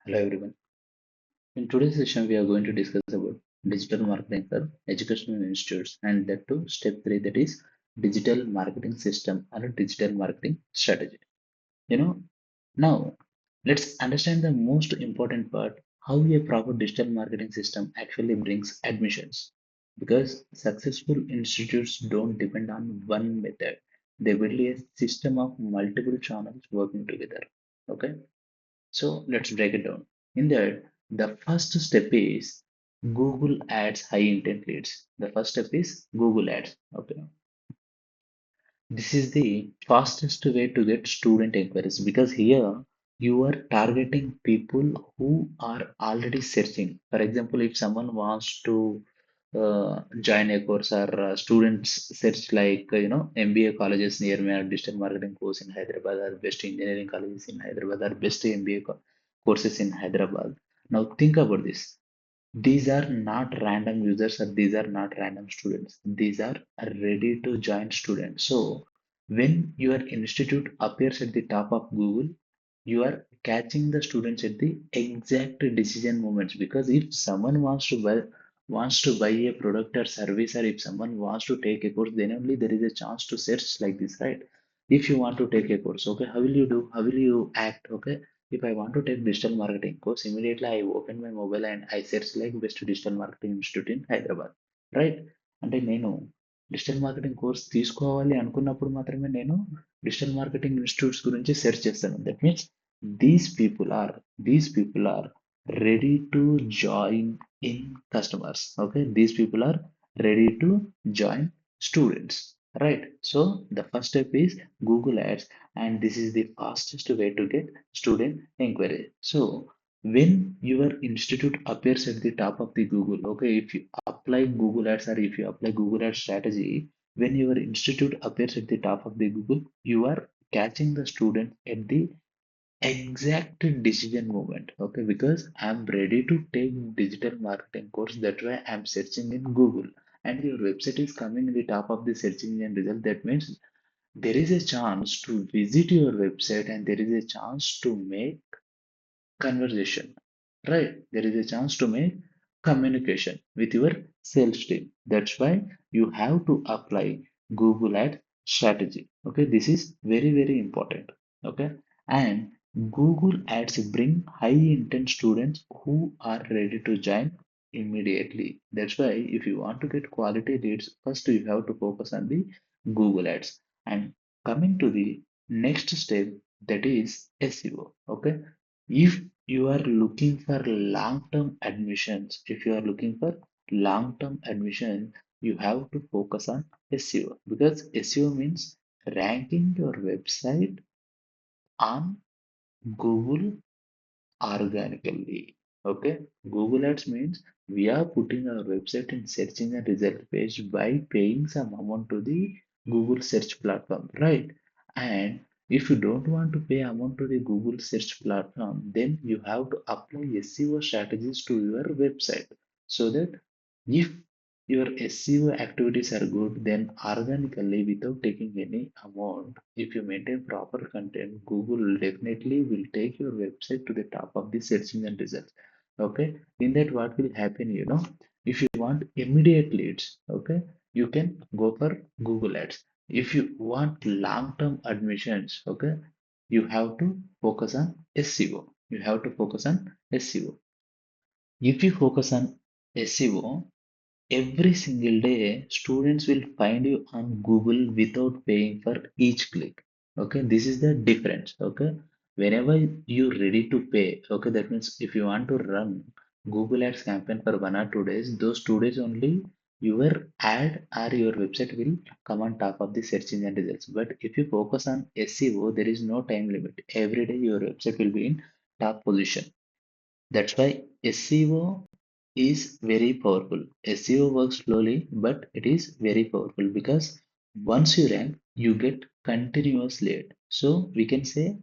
Hello everyone. In today's session, we are going to discuss about digital marketing for educational institutes and that too step three, that is digital marketing system or digital marketing strategy. You know, Now let's understand the most important part, how a proper digital marketing system actually brings admissions. Because successful institutes don't depend on one method. They build a system of multiple channels working together. Okay. So let's break it down. In that, the first step is Google Ads high intent leads. The first step is Google Ads. Okay. This is the fastest way to get student inquiries because here you are targeting people who are already searching. For example, if someone wants to join a course or students search like MBA colleges near me or digital marketing course in Hyderabad or best engineering colleges in Hyderabad or best MBA courses in Hyderabad. Now think about this. These are not random users or these are not random students. These are ready to join students. So when your institute appears at the top of Google, you are catching the students at the exact decision moments, because if someone wants to buy a product or service, or if someone wants to take a course, then only there is a chance to search like this, right? If you want to take a course, okay, how will you do? How will you act? Okay, if I want to take digital marketing course, immediately I open my mobile and I search like best digital marketing institute in Hyderabad, right? అంటే నేను digital marketing course తీసుకోవాలి అనుకున్నప్పుడు మాత్రమే నేను digital marketing institutes గురించి search చేస్తాను. That means these people are these people are ready to join in customers. Okay, these people are ready to join students, right? So the first step is Google Ads, and this is the fastest way to get student inquiry. So when your institute appears at the top of the Google, okay, if you apply Google Ads or if you apply Google Ads strategy, when your institute appears at the top of the Google, you are catching the student at the exact decision moment. Okay, because I'm ready to take digital marketing course, that way I'm searching in Google and your website is coming in the top of the search engine result. That means there is a chance to visit your website and there is a chance to make conversation, right? There is a chance to make communication with your sales team. That's why you have to apply Google Ads strategy. Okay, this is very very important. Okay, and Google Ads bring high intent students who are ready to join immediately. That's why if you want to get quality leads, first you have to focus on the Google Ads. And coming to the next step, that is SEO. Okay, if you are looking for long-term admissions, if you are looking for long-term admission, you have to focus on SEO, because SEO means ranking your website on Google organically. Okay, Google Ads means we are putting our website in search engine result page by paying some amount to the Google search platform, right? And if you don't want to pay amount to the Google search platform, then you have to apply SEO strategies to your website, so that if your SEO activities are good, then organically, without taking any amount, if you maintain proper content, Google definitely will take your website to the top of the search engine results. Okay, in that, what will happen? If you want immediate leads, okay, you can go for Google Ads. If you want long-term admissions, okay, you have to focus on SEO. You have to focus on SEO. If you focus on SEO, every single day, students will find you on Google without paying for each click. Okay, this is the difference. Okay, whenever you're ready to pay, okay, that means if you want to run Google Ads campaign for 1 or 2 days, those 2 days only your ad or your website will come on top of the search engine results. But if you focus on SEO, there is no time limit. Every day your website will be in top position. That's why SEO is very powerful. SEO works slowly, but it is very powerful because once you rank, you get continuous lead. So we can say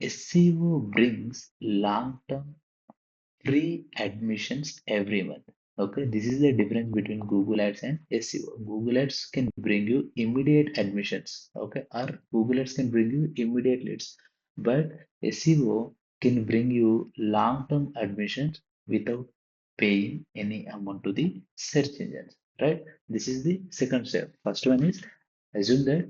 SEO brings long-term free admissions every month. Okay, this is the difference between Google Ads and SEO. Google Ads can bring you immediate admissions, okay, or Google Ads can bring you immediate leads, but SEO can bring you long-term admissions without paying any amount to the search engines, right? This is the second step. First one is assume that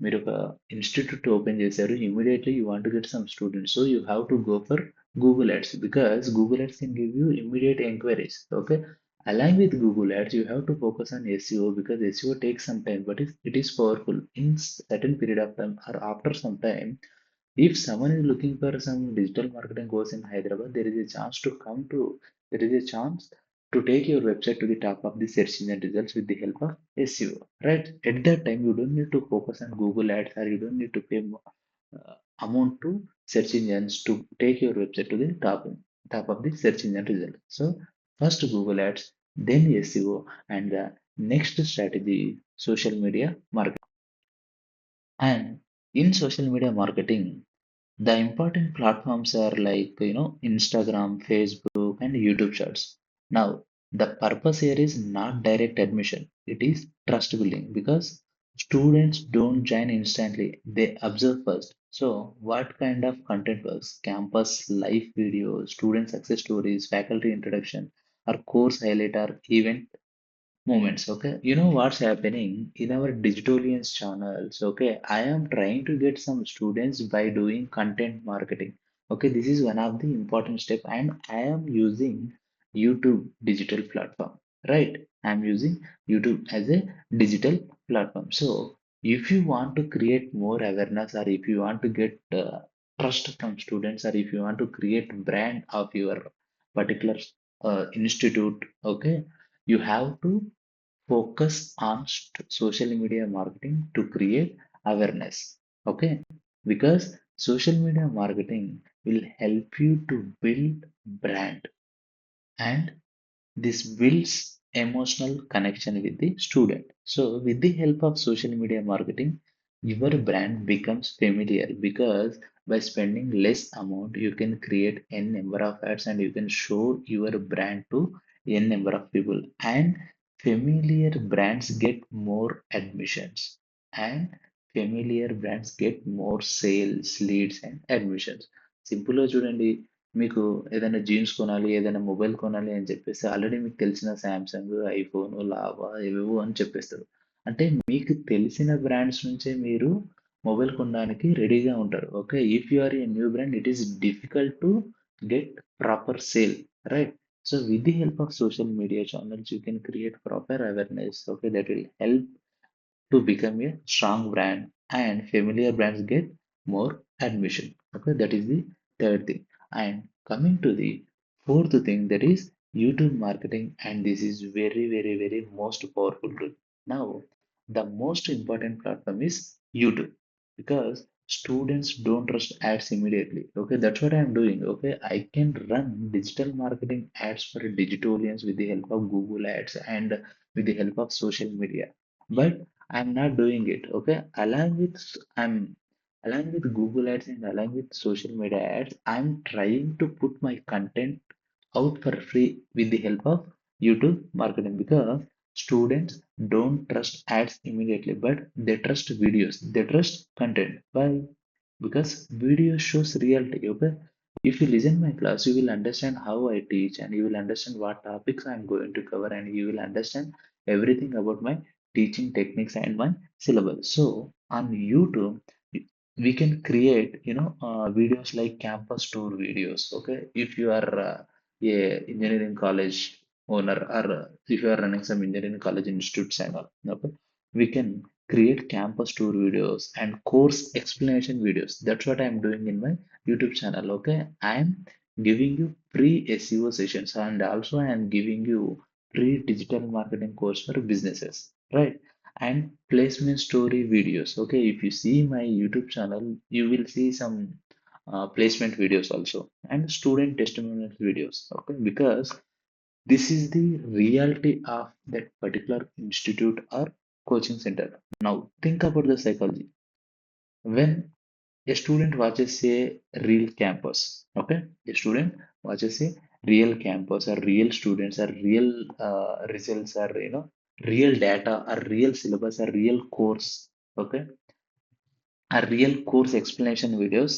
మీరు ఒక institute open చేశారు immediately you want to get some students so you have to go for Google Ads because Google Ads can give you immediate inquiries. Okay, along with Google Ads you have to focus on SEO because SEO takes some time but it is powerful in certain period of time or after some time. If someone is looking for some digital marketing course in Hyderabad, there is a chance to take your website to the top of the search engine results with the help of SEO, right? At that time, you don't need to focus on Google Ads or you don't need to pay amount to search engines to take your website to the top of the search engine result. So first Google Ads, then SEO, and the next strategy, social media marketing. And in social media marketing, the important platforms are like, Instagram, Facebook, and YouTube Shorts. Now, the purpose here is not direct admission, it is trust building because students don't join instantly, they observe first. So, what kind of content works? Campus live videos, student success stories, faculty introduction, or course highlight, or event moments. Okay, you know what's happening in our Digitoliens channels. Okay, I am trying to get some students by doing content marketing. Okay, this is one of the important step and I am using YouTube digital platform, right? I'm using YouTube as a digital platform. So if you want to create more awareness or if you want to get trust from students or if you want to create brand of your particular institute, okay, you have to focus on social media marketing to create awareness. Okay, because social media marketing will help you to build brand and this builds emotional connection with the student. So, with the help of social media marketing, your brand becomes familiar because by spending less amount, you can create n number of ads and you can show your brand to n number of people. And familiar brands get more admissions, and familiar brands get more sales, leads, and admissions. సింపుల్గా చూడండి, మీకు ఏదైనా jeans కొనాలి, ఏదైనా mobile కొనాలి అని చెప్పేసి already మీకు తెలిసిన సామ్సంగ్, ఐఫోన్, లావా ఏవేవో అని చెప్పేస్తారు. అంటే మీకు తెలిసిన బ్రాండ్స్ నుంచే మీరు మొబైల్ కొనడానికి రెడీగా ఉంటారు. Okay, if you are a new brand it is difficult to get proper sale, right? So with the help of social media channels you can create proper awareness. Okay, that will help to become a strong brand and familiar brands get more admission. Okay, that is the third thing. And coming to the fourth thing, that is YouTube marketing, and this is very, very, very most powerful tool. Now, the most important platform is YouTube because students don't trust ads immediately. Okay, that's what I'm doing. Okay, I can run digital marketing ads for Digitoliens with the help of Google Ads and with the help of social media. But I'm not doing it. Okay. Along with Google Ads and along with social media ads, I'm trying to put my content out for free with the help of YouTube marketing because students don't trust ads immediately, but they trust videos. They trust content. Why? Because video shows reality. Okay. If you listen my class, you will understand how I teach and you will understand what topics I'm going to cover and you will understand everything about my teaching techniques and my syllabus. So on YouTube, we can create, videos like campus tour videos. Okay, if you are a engineering college owner or if you are running some engineering college institutes and all, okay, we can create campus tour videos and course explanation videos. That's what I'm doing in my YouTube channel. Okay, I'm giving you free SEO sessions and also I am giving you free digital marketing course for businesses, right? And placement story videos. Okay, if you see my YouTube channel, you will see some placement videos also and student testimonial videos. Okay, because this is the reality of that particular institute or coaching center. Now, think about the psychology. When a student watches a real campus, okay, a student watches a real campus or real students or real results or real data or real syllabus or real course, okay, a real course explanation videos,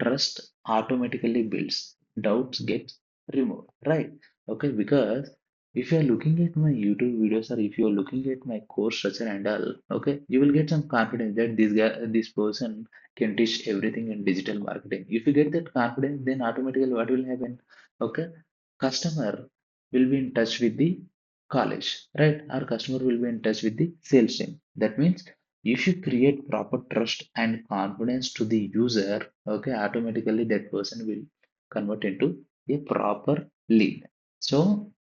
trust automatically builds. Doubts get removed, right? Okay, because if you are looking at my YouTube videos or if you are looking at my course structure and all, okay, you will get some confidence that this person can teach everything in digital marketing. If you get that confidence, then automatically what will happen? Okay, customer will be in touch with the college, right? Our customer will be in touch with the sales team. That means if you create proper trust and confidence to the user, okay, automatically that person will convert into a proper lead. So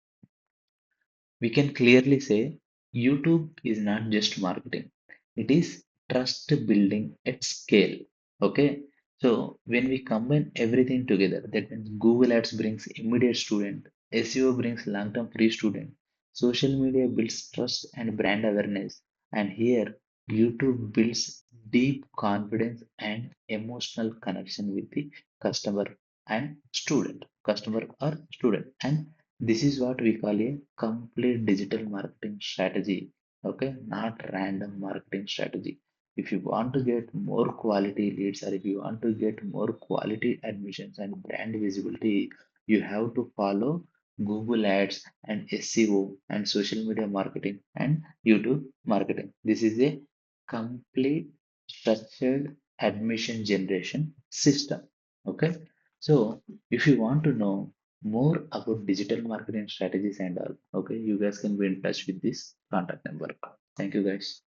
we can clearly say YouTube is not just marketing, it is trust building at scale. Okay, so when we combine everything together, that means Google Ads brings immediate student, SEO brings long term free student, social media builds trust and brand awareness, and here YouTube builds deep confidence and emotional connection with the customer and student, customer or student. And this is what we call a complete digital marketing strategy. Okay, not random marketing strategy. If you want to get more quality leads or if you want to get more quality admissions and brand visibility, you have to follow Google Ads and SEO and social media marketing and YouTube marketing. This is a complete structured admission generation system. Okay, so if you want to know more about digital marketing strategies and all, okay, you guys can be in touch with this contact number. Thank you, guys.